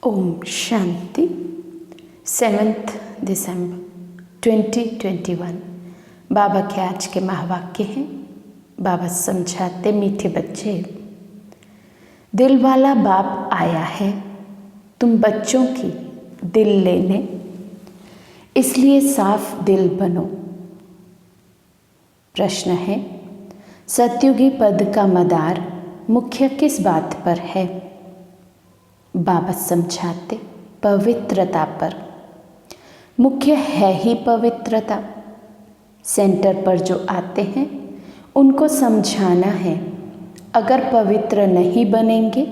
ओम शांति। 7 दिसंबर 2021 बाबा के आज के महावाक्य हैं। बाबा समझाते, मीठे बच्चे, दिल वाला बाप आया है तुम बच्चों की दिल लेने, इसलिए साफ दिल बनो। प्रश्न है, सतयुगी पद का मदार मुख्य किस बात पर है? बाबा समझाते, पवित्रता पर। मुख्य है ही पवित्रता। सेंटर पर जो आते हैं उनको समझाना है, अगर पवित्र नहीं बनेंगे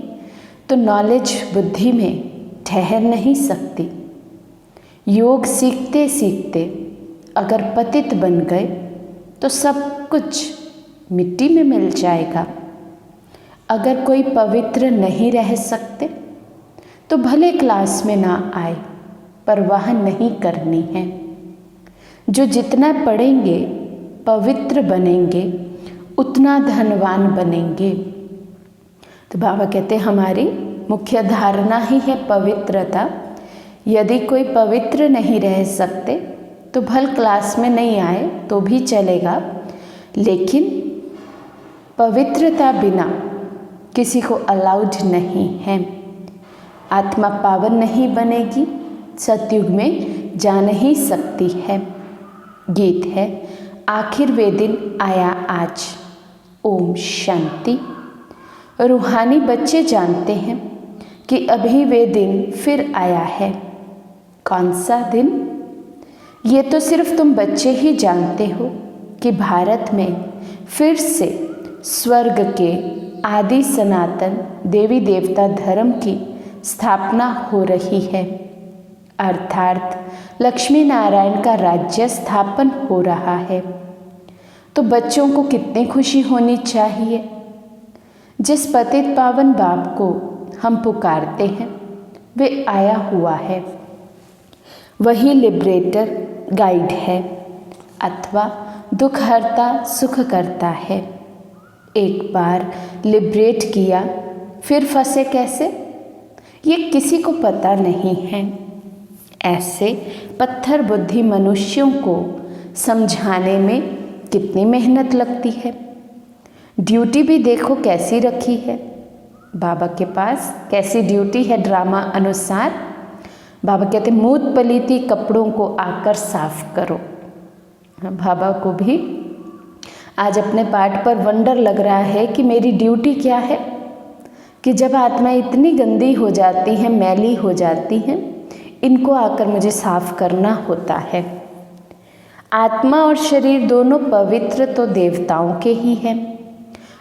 तो नॉलेज बुद्धि में ठहर नहीं सकती। योग सीखते सीखते अगर पतित बन गए तो सब कुछ मिट्टी में मिल जाएगा। अगर कोई पवित्र नहीं रह सकते तो भले क्लास में ना आए, परवाह नहीं करनी है। जो जितना पढ़ेंगे पवित्र बनेंगे, उतना धनवान बनेंगे। तो बाबा कहते हैं हमारी मुख्य धारणा ही है पवित्रता। यदि कोई पवित्र नहीं रह सकते तो भल क्लास में नहीं आए तो भी चलेगा, लेकिन पवित्रता बिना किसी को अलाउड नहीं है। आत्मा पावन नहीं बनेगी, सतयुग में जा नहीं सकती है। गीत है, आखिर वे दिन आया आज। ओम शांति। रूहानी बच्चे जानते हैं कि अभी वे दिन फिर आया है। कौन सा दिन? ये तो सिर्फ तुम बच्चे ही जानते हो कि भारत में फिर से स्वर्ग के आदि सनातन देवी देवता धर्म की स्थापना हो रही है, अर्थात लक्ष्मी नारायण का राज्य स्थापन हो रहा है। तो बच्चों को कितनी खुशी होनी चाहिए। जिस पतित पावन बाप को हम पुकारते हैं वे आया हुआ है। वही लिबरेटर गाइड है अथवा दुख हरता सुख करता है। एक बार लिबरेट किया फिर फंसे कैसे, ये किसी को पता नहीं है। ऐसे पत्थर बुद्धि मनुष्यों को समझाने में कितनी मेहनत लगती है। ड्यूटी भी देखो कैसी रखी है। बाबा के पास कैसी ड्यूटी है ड्रामा अनुसार। बाबा कहते मूत पलीती कपड़ों को आकर साफ करो। बाबा को भी आज अपने पाठ पर वंडर लग रहा है कि मेरी ड्यूटी क्या है, कि जब आत्मा इतनी गंदी हो जाती है, मैली हो जाती है, इनको आकर मुझे साफ करना होता है। आत्मा और शरीर दोनों पवित्र तो देवताओं के ही हैं।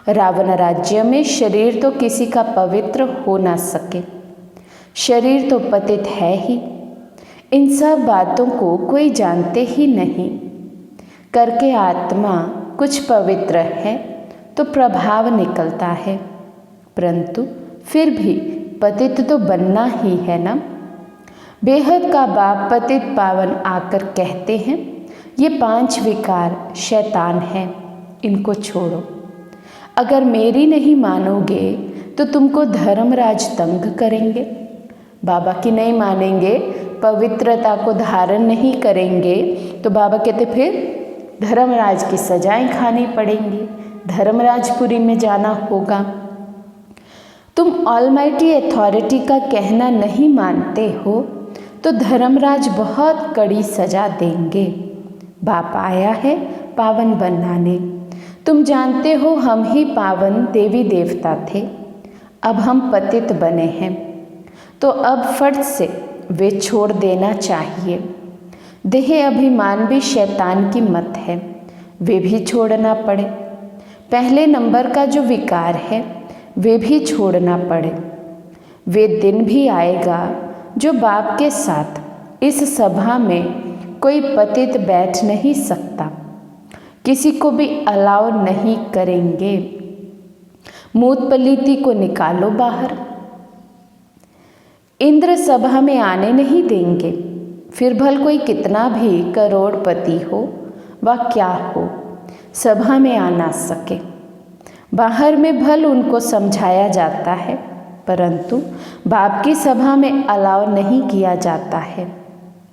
रावण राज्य में शरीर तो किसी का पवित्र हो ना सके, शरीर तो पतित है ही। इन सब बातों को कोई जानते ही नहीं। करके आत्मा कुछ पवित्र है तो प्रभाव निकलता है, परंतु फिर भी पतित तो बनना ही है ना। बेहद का बाप पतित पावन आकर कहते हैं ये 5 विकार शैतान हैं, इनको छोड़ो। अगर मेरी नहीं मानोगे तो तुमको धर्मराज तंग करेंगे। बाबा की नहीं मानेंगे, पवित्रता को धारण नहीं करेंगे तो बाबा कहते फिर धर्मराज की सजाएं खानी पड़ेंगी, धर्मराजपुरी में जाना होगा। तुम ऑलमाइटी अथॉरिटी का कहना नहीं मानते हो तो धर्मराज बहुत कड़ी सजा देंगे। बाप आया है पावन बनाने। तुम जानते हो हम ही पावन देवी देवता थे, अब हम पतित बने हैं, तो अब फट से वे छोड़ देना चाहिए। देह अभिमान भी शैतान की मत है, वे भी छोड़ना पड़े। पहले नंबर का जो विकार है वे भी छोड़ना पड़े। वे दिन भी आएगा जो बाप के साथ इस सभा में कोई पतित बैठ नहीं सकता, किसी को भी अलाउ नहीं करेंगे। मूत पलीती को निकालो बाहर। इंद्र सभा में आने नहीं देंगे, फिर भल कोई कितना भी करोड़पति हो व क्या हो, सभा में आ ना सके। बाहर में भल उनको समझाया जाता है, परंतु बाप की सभा में अलाव नहीं किया जाता है।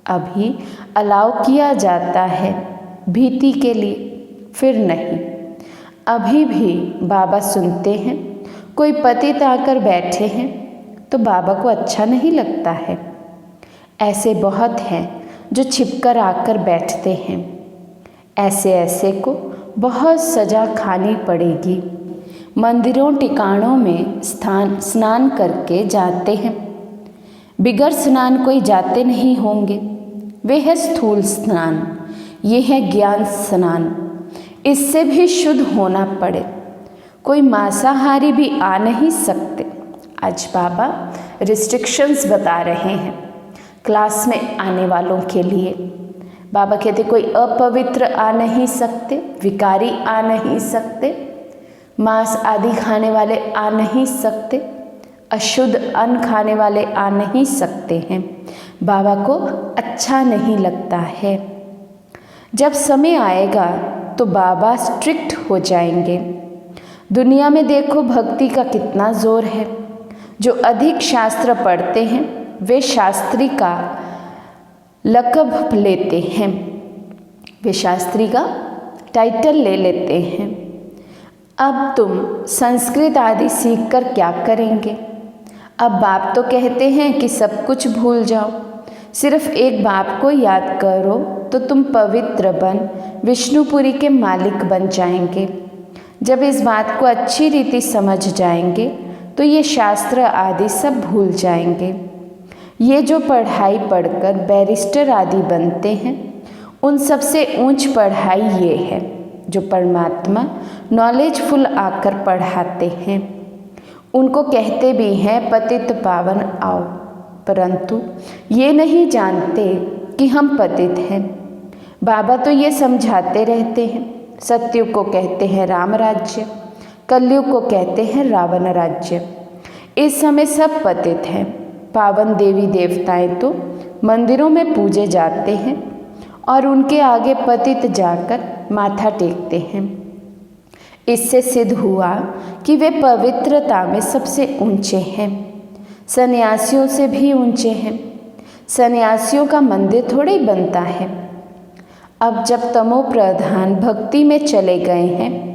अभी अलाव किया जाता है भीति के लिए, फिर नहीं। अभी भी बाबा सुनते हैं। कोई पतित आकर बैठे हैं तो बाबा को अच्छा नहीं लगता है। ऐसे बहुत हैं जो छिपकर आकर बैठते हैं। ऐसे को बहुत सजा खानी पड़ेगी। मंदिरों टिकाणों में स्नान करके जाते हैं। बिगर स्नान कोई जाते नहीं होंगे। वे है स्थूल स्नान, ये है ज्ञान स्नान। इससे भी शुद्ध होना पड़े। कोई मांसाहारी भी आ नहीं सकते। आज बाबा रिस्ट्रिक्शंस बता रहे हैं क्लास में आने वालों के लिए। बाबा कहते कोई अपवित्र आ नहीं सकते, विकारी आ नहीं सकते, मांस आदि खाने वाले आ नहीं सकते, अशुद्ध अन्न खाने वाले आ नहीं सकते हैं। बाबा को अच्छा नहीं लगता है। जब समय आएगा तो बाबा स्ट्रिक्ट हो जाएंगे। दुनिया में देखो भक्ति का कितना जोर है। जो अधिक शास्त्र पढ़ते हैं वे शास्त्री का लक़ब लेते हैं, वे शास्त्री का टाइटल ले लेते हैं। अब तुम संस्कृत आदि सीखकर क्या करेंगे? अब बाप तो कहते हैं कि सब कुछ भूल जाओ, सिर्फ एक बाप को याद करो तो तुम पवित्र बन विष्णुपुरी के मालिक बन जाएंगे। जब इस बात को अच्छी रीति समझ जाएंगे तो ये शास्त्र आदि सब भूल जाएंगे। ये जो पढ़ाई पढ़कर बैरिस्टर आदि बनते हैं, उन सबसे ऊंच पढ़ाई ये है जो परमात्मा नॉलेजफुल आकर पढ़ाते हैं। उनको कहते भी हैं पतित पावन आओ, परंतु ये नहीं जानते कि हम पतित हैं। बाबा तो ये समझाते रहते हैं। सत्युग को कहते हैं राम राज्य, कलयुग को कहते हैं रावण राज्य। इस समय सब पतित हैं। पावन देवी देवताएं तो मंदिरों में पूजे जाते हैं और उनके आगे पतित जाकर माथा टेकते हैं। इससे सिद्ध हुआ कि वे पवित्रता में सबसे ऊंचे हैं, सन्यासियों से भी ऊंचे हैं। सन्यासियों का मंदिर थोड़े ही बनता है। अब जब तमो प्रधान भक्ति में चले गए हैं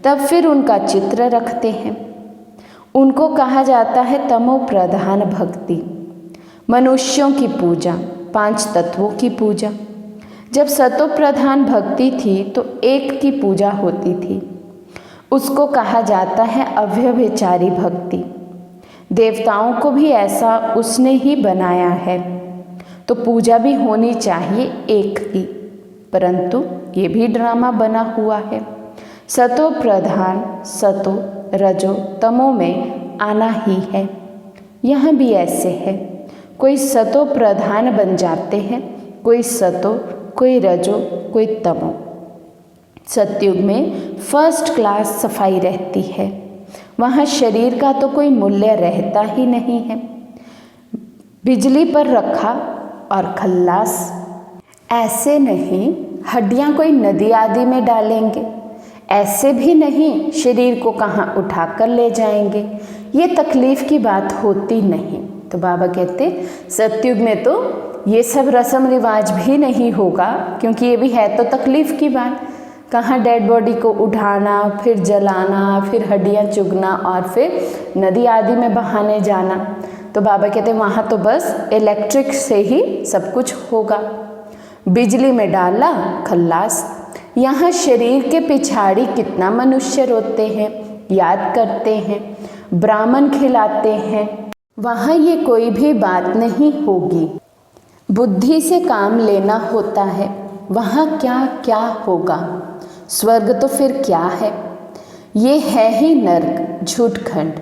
तब फिर उनका चित्र रखते हैं। उनको कहा जाता है तमो प्रधान भक्ति, मनुष्यों की पूजा, 5 तत्वों की पूजा। जब सतो प्रधान भक्ति थी तो एक की पूजा होती थी, उसको कहा जाता है अव्यभिचारी भक्ति। देवताओं को भी ऐसा उसने ही बनाया है, तो पूजा भी होनी चाहिए एक की, परंतु ये भी ड्रामा बना हुआ है। सतो प्रधान सतो रजो तमो में आना ही है। यहाँ भी ऐसे है, कोई सतो प्रधान बन जाते हैं, कोई सतो, कोई रजो, कोई तमो। सतयुग में फर्स्ट क्लास सफाई रहती है। वहाँ शरीर का तो कोई मूल्य रहता ही नहीं है। बिजली पर रखा और खल्लास। ऐसे नहीं हड्डियाँ कोई नदी आदि में डालेंगे, ऐसे भी नहीं शरीर को कहाँ उठाकर ले जाएंगे। ये तकलीफ़ की बात होती नहीं। तो बाबा कहते सतयुग में तो ये सब रस्म रिवाज भी नहीं होगा, क्योंकि ये भी है तो तकलीफ़ की बात। कहाँ डेड बॉडी को उठाना, फिर जलाना, फिर हड्डियाँ चुगना और फिर नदी आदि में बहाने जाना। तो बाबा कहते वहाँ तो बस इलेक्ट्रिक से ही सब कुछ होगा। बिजली में डाला खल्लास। यहाँ शरीर के पिछाड़ी कितना मनुष्य रोते हैं, याद करते हैं, ब्राह्मण खिलाते हैं। वहाँ ये कोई भी बात नहीं होगी। बुद्धि से काम लेना होता है। वहाँ क्या क्या होगा? स्वर्ग तो फिर क्या है? ये है ही नर्क, झूठखंड।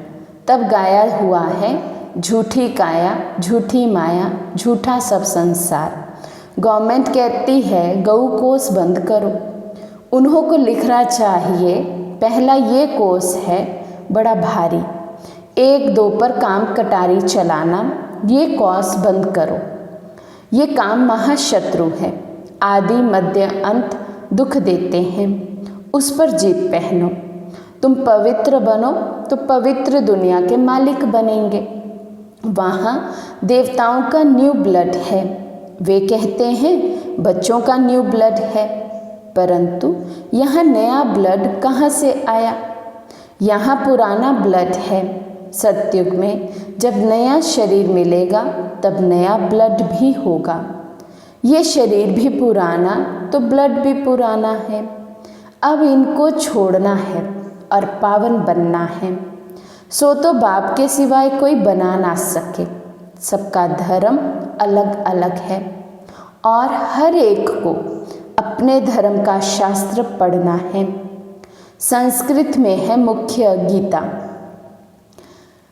तब गाया हुआ है झूठी काया, झूठी माया, झूठा सब संसार। गवर्नमेंट कहती है गऊ कोष बंद करो। उन्हों को लिखना चाहिए पहला ये कोष है बड़ा भारी, 1-2 पर काम कटारी चलाना, ये कोष बंद करो। ये काम महाशत्रु है, आदि मध्य अंत दुख देते हैं, उस पर जीत पहनो। तुम पवित्र बनो, तो पवित्र दुनिया के मालिक बनेंगे। वहाँ देवताओं का न्यू ब्लड है। वे कहते हैं बच्चों का न्यू ब्लड है, परंतु यहाँ नया ब्लड कहाँ से आया? यहाँ पुराना ब्लड है। सतयुग में जब नया शरीर मिलेगा तब नया ब्लड भी होगा। ये शरीर भी पुराना तो ब्लड भी पुराना है। अब इनको छोड़ना है और पावन बनना है। सो तो बाप के सिवाय कोई बना ना सके। सबका धर्म अलग अलग है और हर एक को अपने धर्म का शास्त्र पढ़ना है। संस्कृत में है मुख्य गीता।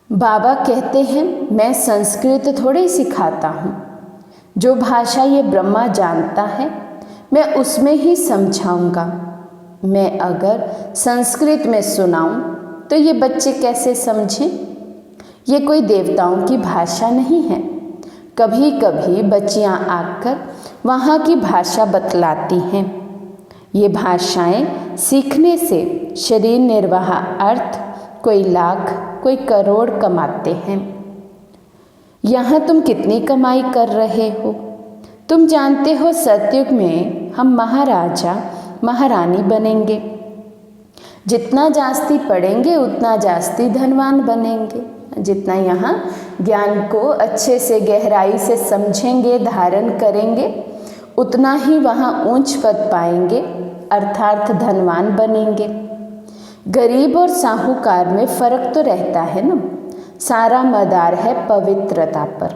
बाबा कहते हैं मैं संस्कृत थोड़ी सिखाता हूँ। जो भाषा ये ब्रह्मा जानता है मैं उसमें ही समझाऊंगा। मैं अगर संस्कृत में सुनाऊं तो ये बच्चे कैसे समझें? ये कोई देवताओं की भाषा नहीं है। कभी कभी बच्चियां आकर वहाँ की भाषा बतलाती हैं। ये भाषाएं सीखने से शरीर निर्वाह अर्थ कोई लाख कोई करोड़ कमाते हैं। यहाँ तुम कितनी कमाई कर रहे हो? तुम जानते हो सतयुग में हम महाराजा महारानी बनेंगे। जितना जास्ती पढ़ेंगे उतना जास्ती धनवान बनेंगे। जितना यहाँ ज्ञान को अच्छे से गहराई से समझेंगे धारण करेंगे उतना ही वहाँ ऊंच पद पाएंगे अर्थात धनवान बनेंगे। गरीब और साहूकार में फ़र्क तो रहता है ना। सारा मदार है पवित्रता पर।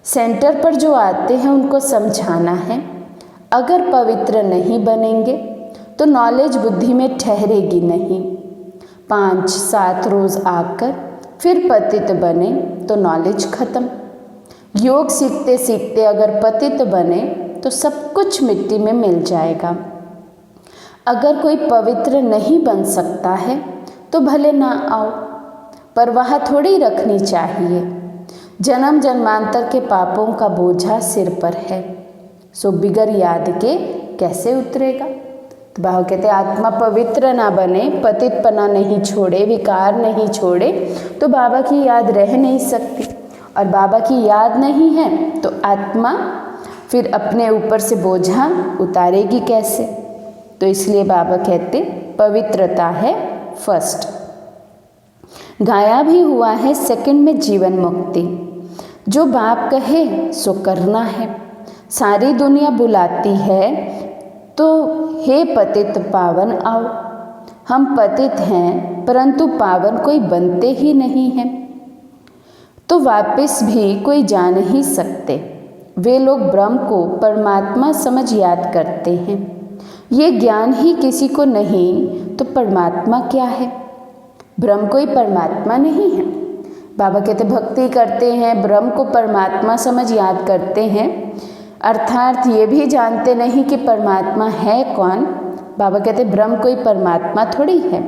सेंटर पर जो आते हैं उनको समझाना है। अगर पवित्र नहीं बनेंगे तो नॉलेज बुद्धि में ठहरेगी नहीं। 5-7 रोज़ आकर फिर पतित बने तो नॉलेज खत्म। योग सीखते सीखते अगर पतित बने तो सब कुछ मिट्टी में मिल जाएगा। अगर कोई पवित्र नहीं बन सकता है तो भले ना आओ, पर वह थोड़ी रखनी चाहिए। जन्म जन्मांतर के पापों का बोझा सिर पर है, सो बिगर याद के कैसे उतरेगा? तो बाबा कहते आत्मा पवित्र ना बने, पतितपना नहीं छोड़े, विकार नहीं छोड़े तो बाबा की याद रह नहीं सकती। और बाबा की याद नहीं है तो आत्मा फिर अपने ऊपर से बोझा उतारेगी कैसे? तो इसलिए बाबा कहते पवित्रता है फर्स्ट। गाया भी हुआ है सेकंड में जीवन मुक्ति। जो बाप कहे सो करना है। सारी दुनिया बुलाती है तो हे पतित पावन आओ। हम पतित हैं परंतु पावन कोई बनते ही नहीं हैं, तो वापस भी कोई जा नहीं सकते। वे लोग ब्रह्म को परमात्मा समझ याद करते हैं। ये ज्ञान ही किसी को नहीं तो परमात्मा क्या है? ब्रह्म कोई परमात्मा नहीं है। बाबा कहते भक्ति करते हैं, ब्रह्म को परमात्मा समझ याद करते हैं, अर्थात ये भी जानते नहीं कि परमात्मा है कौन। बाबा कहते ब्रह्म कोई परमात्मा थोड़ी है,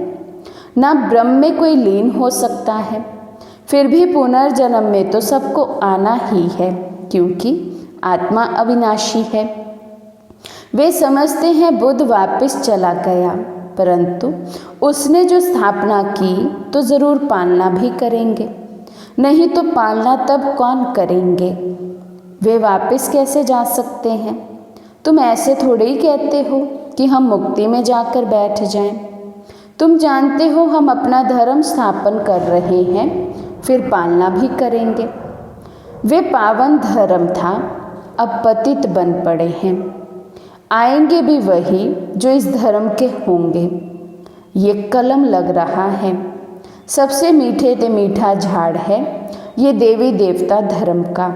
ना ब्रह्म में कोई लीन हो सकता है। फिर भी पुनर्जन्म में तो सबको आना ही है, क्योंकि आत्मा अविनाशी है। वे समझते हैं बुद्ध वापस चला गया, परंतु उसने जो स्थापना की तो ज़रूर पालना भी करेंगे, नहीं तो पालना तब कौन करेंगे? वे वापस कैसे जा सकते हैं? तुम ऐसे थोड़े ही कहते हो कि हम मुक्ति में जाकर बैठ जाएं। तुम जानते हो हम अपना धर्म स्थापन कर रहे हैं, फिर पालना भी करेंगे। वे पावन धर्म था, अब पतित बन पड़े हैं। आएंगे भी वही जो इस धर्म के होंगे। ये कलम लग रहा है, सबसे मीठे ते मीठा झाड़ है ये देवी देवता धर्म का।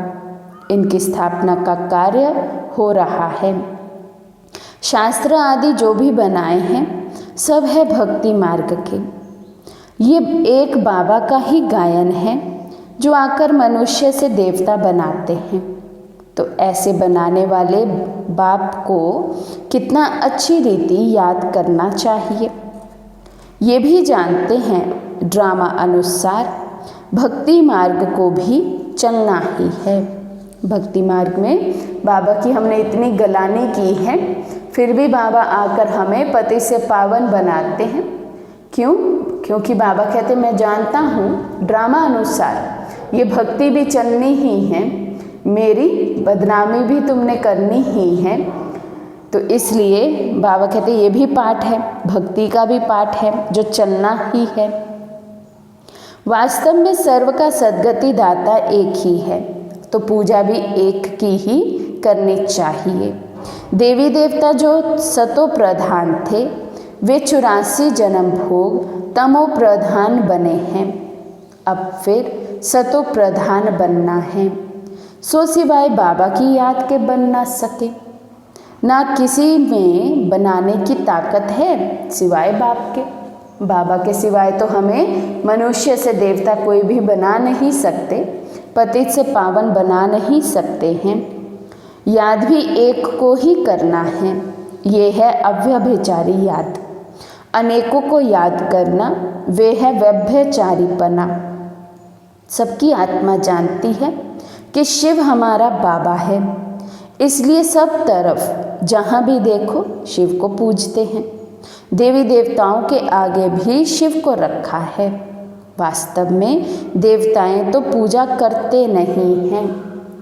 इनकी स्थापना का कार्य हो रहा है। शास्त्र आदि जो भी बनाए हैं सब है भक्ति मार्ग के। ये एक बाबा का ही गायन है जो आकर मनुष्य से देवता बनाते हैं। तो ऐसे बनाने वाले बाप को कितना अच्छी रीति याद करना चाहिए। ये भी जानते हैं ड्रामा अनुसार भक्ति मार्ग को भी चलना ही है। भक्ति मार्ग में बाबा की हमने इतनी गलानी की है, फिर भी बाबा आकर हमें पति से पावन बनाते हैं क्यों? क्योंकि बाबा कहते मैं जानता हूँ ड्रामा अनुसार ये भक्ति भी चलनी ही है, मेरी बदनामी भी तुमने करनी ही है। तो इसलिए बाबा कहते ये भी पाठ है, भक्ति का भी पाठ है जो चलना ही है। वास्तव में सर्व का सद्गति दाता एक ही है, तो पूजा भी एक की ही करनी चाहिए। देवी देवता जो सतो प्रधान थे वे 84 जन्म भोग तमो प्रधान बने हैं, अब फिर सतो प्रधान बनना है। सो सिवाय बाबा की याद के बन ना सके, ना किसी में बनाने की ताकत है सिवाय बाप के। बाबा के सिवाय तो हमें मनुष्य से देवता कोई भी बना नहीं सकते, पतित से पावन बना नहीं सकते हैं। याद भी एक को ही करना है, ये है अव्यभिचारी याद। अनेकों को याद करना वे है व्यभिचारीपना। सबकी आत्मा जानती है कि शिव हमारा बाबा है, इसलिए सब तरफ जहाँ भी देखो शिव को पूजते हैं। देवी देवताओं के आगे भी शिव को रखा है। वास्तव में देवताएं तो पूजा करते नहीं हैं।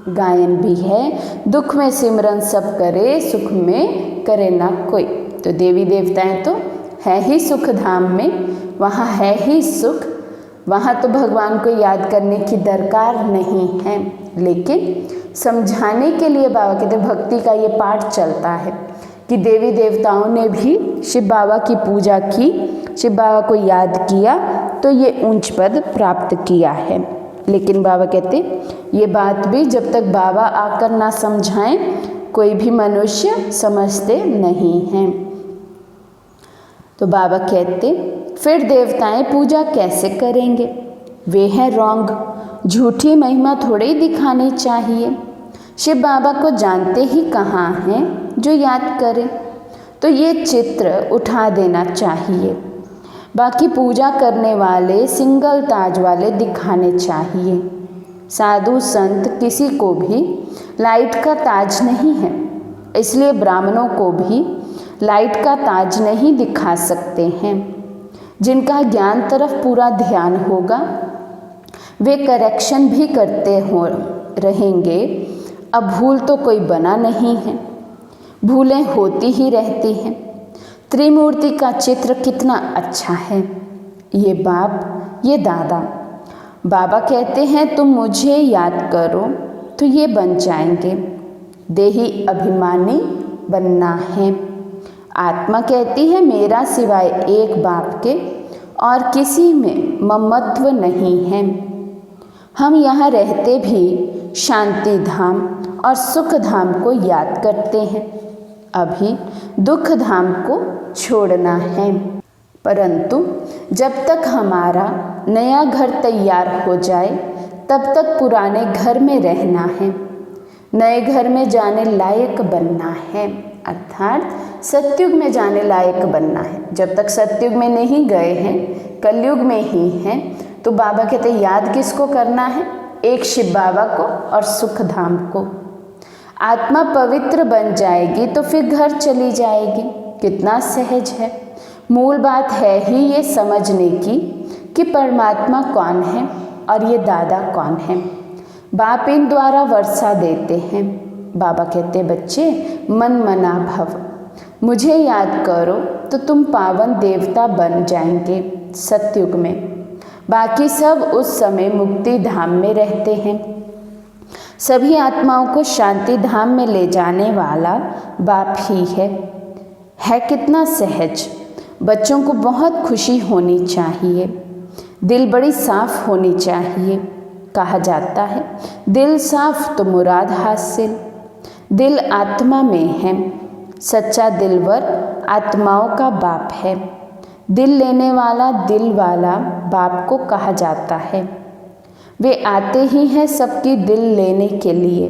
गायन भी है, दुख में सिमरन सब करे, सुख में करे ना कोई। तो देवी देवताएं तो है ही सुख धाम में, वहाँ है ही सुख, वहाँ तो भगवान को याद करने की दरकार नहीं है। लेकिन समझाने के लिए बाबा कहते भक्ति का ये पाठ चलता है कि देवी देवताओं ने भी शिव बाबा की पूजा की, शिव बाबा को याद किया, तो ये ऊंच पद प्राप्त किया है। लेकिन बाबा कहते ये बात भी जब तक बाबा आकर ना समझाएं कोई भी मनुष्य समझते नहीं हैं। तो बाबा कहते फिर देवताएं पूजा कैसे करेंगे? वे हैं रॉन्ग, झूठी महिमा थोड़े ही दिखानी चाहिए। शिव बाबा को जानते ही कहाँ हैं जो याद करें, तो ये चित्र उठा देना चाहिए। बाकी पूजा करने वाले सिंगल ताज वाले दिखाने चाहिए। साधु संत किसी को भी लाइट का ताज नहीं है, इसलिए ब्राह्मणों को भी लाइट का ताज नहीं दिखा सकते हैं। जिनका ज्ञान तरफ पूरा ध्यान होगा वे करेक्शन भी करते हो रहेंगे। अब भूल तो कोई बना नहीं है, भूलें होती ही रहती हैं। त्रिमूर्ति का चित्र कितना अच्छा है, ये बाप ये दादा। बाबा कहते हैं तुम मुझे याद करो तो ये बन जाएंगे। देही अभिमानी बनना है। आत्मा कहती है मेरा सिवाय एक बाप के और किसी में ममत्व नहीं है। हम यहाँ रहते भी शांति धाम और सुख धाम को याद करते हैं, अभी दुख धाम को छोड़ना है। परंतु जब तक हमारा नया घर तैयार हो जाए तब तक पुराने घर में रहना है, नए घर में जाने लायक बनना है, अर्थात सतयुग में जाने लायक बनना है। जब तक सतयुग में नहीं गए हैं, कलयुग में ही हैं, तो बाबा कहते याद किसको करना है? एक शिव बाबा को और सुख धाम को। आत्मा पवित्र बन जाएगी तो फिर घर चली जाएगी। कितना सहज है। मूल बात है ही ये समझने की कि परमात्मा कौन है और ये दादा कौन है। बाप इन द्वारा वर्षा देते हैं। बाबा कहते बच्चे मन मना भव, मुझे याद करो तो तुम पावन देवता बन जाएंगे सतयुग में। बाकी सब उस समय मुक्ति धाम में रहते हैं। सभी आत्माओं को शांति धाम में ले जाने वाला बाप ही है कितना सहज। बच्चों को बहुत खुशी होनी चाहिए, दिल बड़ी साफ होनी चाहिए। कहा जाता है दिल साफ तो मुराद हासिल। दिल आत्मा में है, सच्चा दिलवर आत्माओं का बाप है। दिल लेने वाला दिल वाला बाप को कहा जाता है। वे आते ही हैं सबकी दिल लेने के लिए,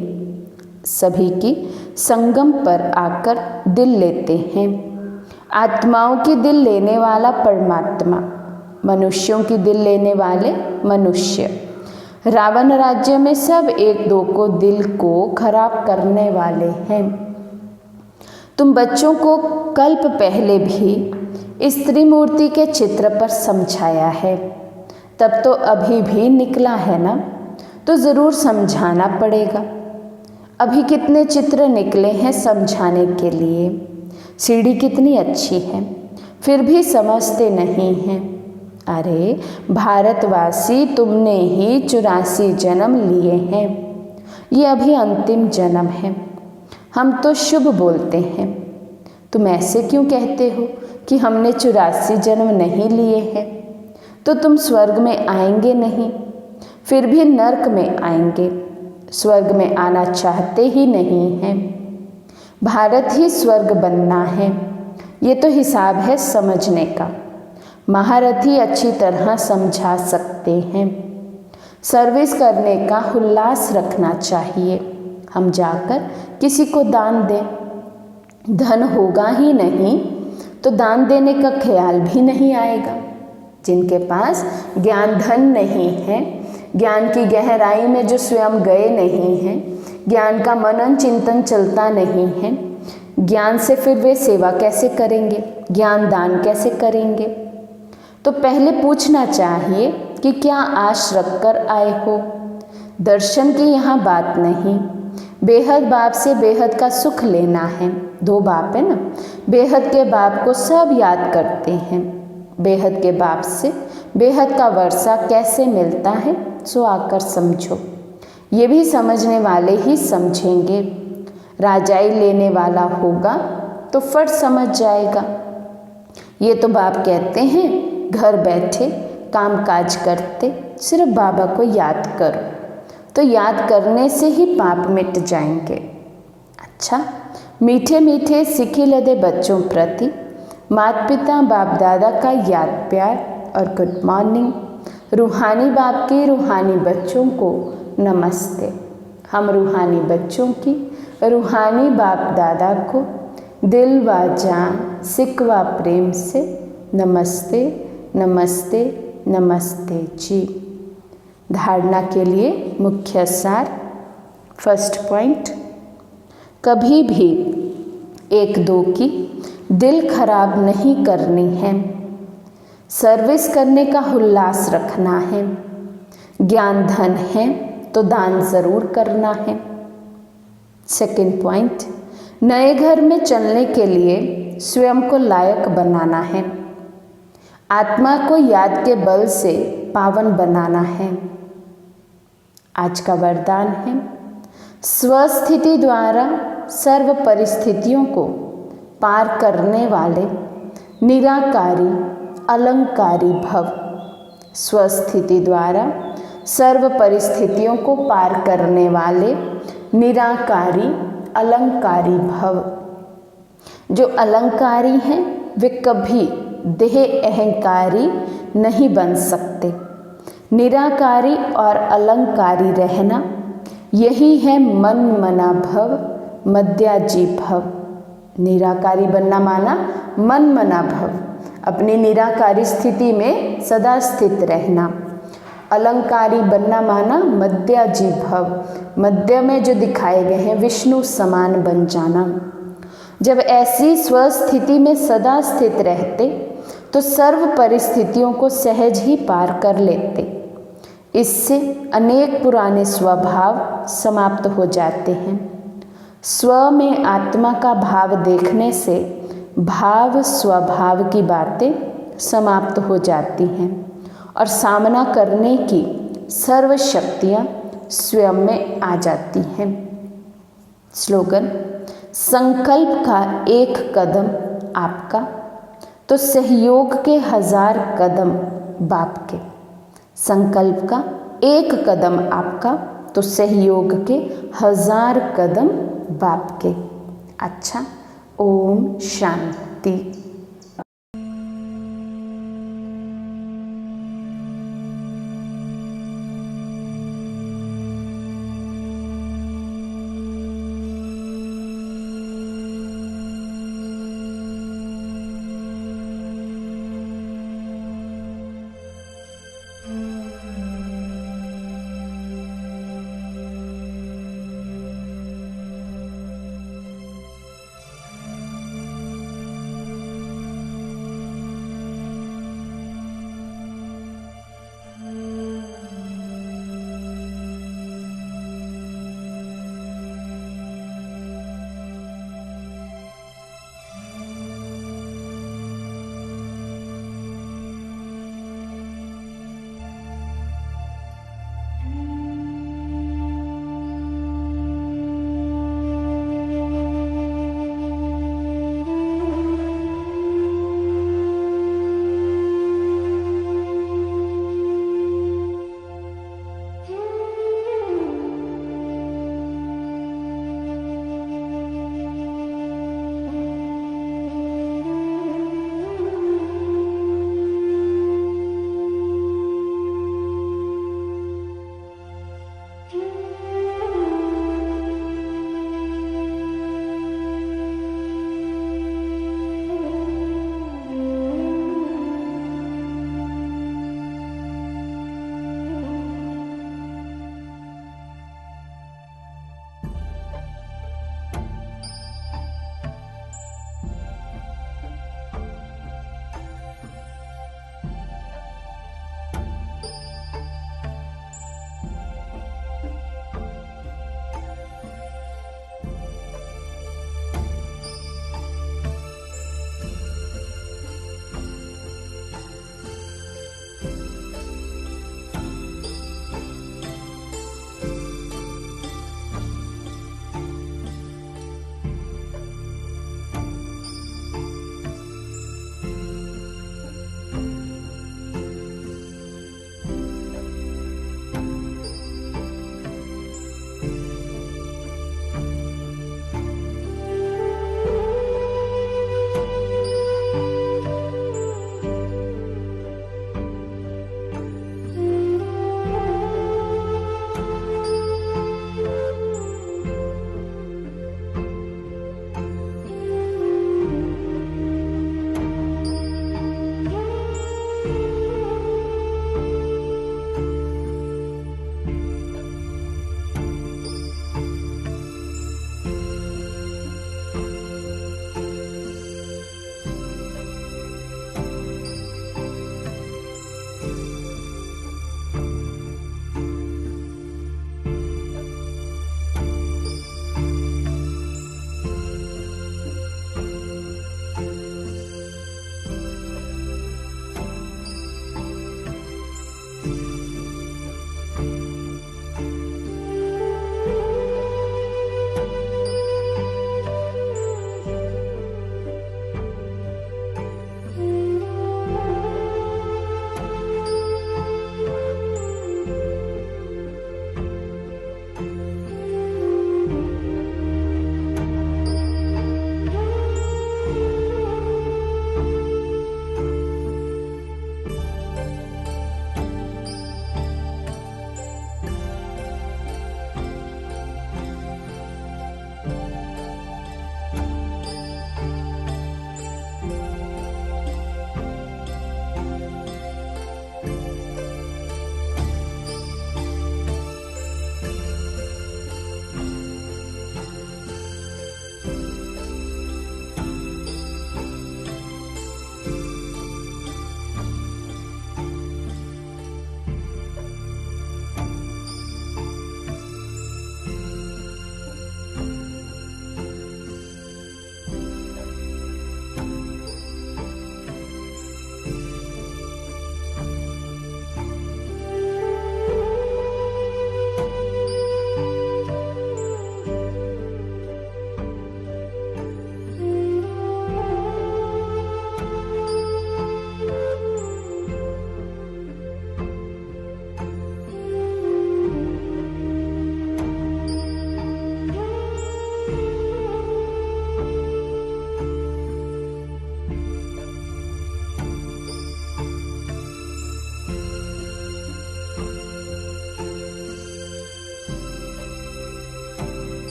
सभी की संगम पर आकर दिल लेते हैं। आत्माओं की दिल लेने वाला परमात्मा, मनुष्यों की दिल लेने वाले मनुष्य। रावण राज्य में सब एक दो को दिल को खराब करने वाले हैं। तुम बच्चों को कल्प पहले भी इस त्रिमूर्ति के चित्र पर समझाया है, तब तो अभी भी निकला है ना, तो ज़रूर समझाना पड़ेगा। अभी कितने चित्र निकले हैं समझाने के लिए। सीढ़ी कितनी अच्छी है, फिर भी समझते नहीं हैं। अरे भारतवासी, तुमने ही 84 जन्म लिए हैं, ये अभी अंतिम जन्म है। हम तो शुभ बोलते हैं, तुम ऐसे क्यों कहते हो कि हमने 84 जन्म नहीं लिए हैं? तो तुम स्वर्ग में आएंगे नहीं, फिर भी नरक में आएंगे। स्वर्ग में आना चाहते ही नहीं हैं। भारत ही स्वर्ग बनना है, ये तो हिसाब है समझने का। महारथी अच्छी तरह समझा सकते हैं। सर्विस करने का उल्लास रखना चाहिए। हम जाकर किसी को दान दें। धन होगा ही नहीं तो दान देने का ख्याल भी नहीं आएगा। जिनके पास ज्ञान धन नहीं है, ज्ञान की गहराई में जो स्वयं गए नहीं हैं, ज्ञान का मनन चिंतन चलता नहीं है, ज्ञान से फिर वे सेवा कैसे करेंगे, ज्ञान दान कैसे करेंगे? तो पहले पूछना चाहिए कि क्या आश रख कर आए हो। दर्शन की यहाँ बात नहीं, बेहद बाप से बेहद का सुख लेना है। 2 बाप है ना, बेहद के बाप को सब याद करते हैं। बेहद के बाप से बेहद का वर्षा कैसे मिलता है, सो आकर समझो। ये भी समझने वाले ही समझेंगे। राजाई लेने वाला होगा तो फट समझ जाएगा। ये तो बाप कहते हैं, घर बैठे काम काज करते सिर्फ बाबा को याद करो, तो याद करने से ही पाप मिट जाएंगे। अच्छा, मीठे मीठे सिखे लदे बच्चों प्रति माता पिता बाप दादा का याद प्यार और गुड मॉर्निंग। रूहानी बाप की रूहानी बच्चों को नमस्ते। हम रूहानी बच्चों की रूहानी बाप दादा को दिल व जान सिक व प्रेम से नमस्ते नमस्ते नमस्ते जी। धारणा के लिए मुख्य सार। फर्स्ट पॉइंट, कभी भी 1-2 की दिल खराब नहीं करनी है। सर्विस करने का उल्लास रखना है। ज्ञान धन है तो दान ज़रूर करना है। सेकंड पॉइंट, नए घर में चलने के लिए स्वयं को लायक बनाना है। आत्मा को याद के बल से पावन बनाना है। आज का वरदान है, स्वस्थिति द्वारा सर्व परिस्थितियों को पार करने वाले निराकारी अलंकारी भव। स्वस्थिति द्वारा सर्व परिस्थितियों को पार करने वाले निराकारी अलंकारी भव। जो अलंकारी हैं वे कभी देह अहंकारी नहीं बन सकते। निराकारी और अलंकारी रहना, यही है मन मना भव मद्याजी भव। निराकारी बनना माना मन मना भव, अपनी निराकारी स्थिति में सदा स्थित रहना। अलंकारी बनना माना मद्याजी भव, मध्य में जो दिखाए गए हैं विष्णु समान बन जाना। जब ऐसी स्वस्थिति में सदा स्थित रहते तो सर्व परिस्थितियों को सहज ही पार कर लेते। इससे अनेक पुराने स्वभाव समाप्त हो जाते हैं। स्व में आत्मा का भाव देखने से भाव स्वभाव की बातें समाप्त हो जाती हैं और सामना करने की सर्व शक्तियाँ स्वयं में आ जाती हैं। स्लोगन, संकल्प का एक कदम आपका तो सहयोग के 1000 कदम बाप के। संकल्प का एक कदम आपका तो सहयोग के 1000 कदम बाप के। अच्छा, ओम शांति।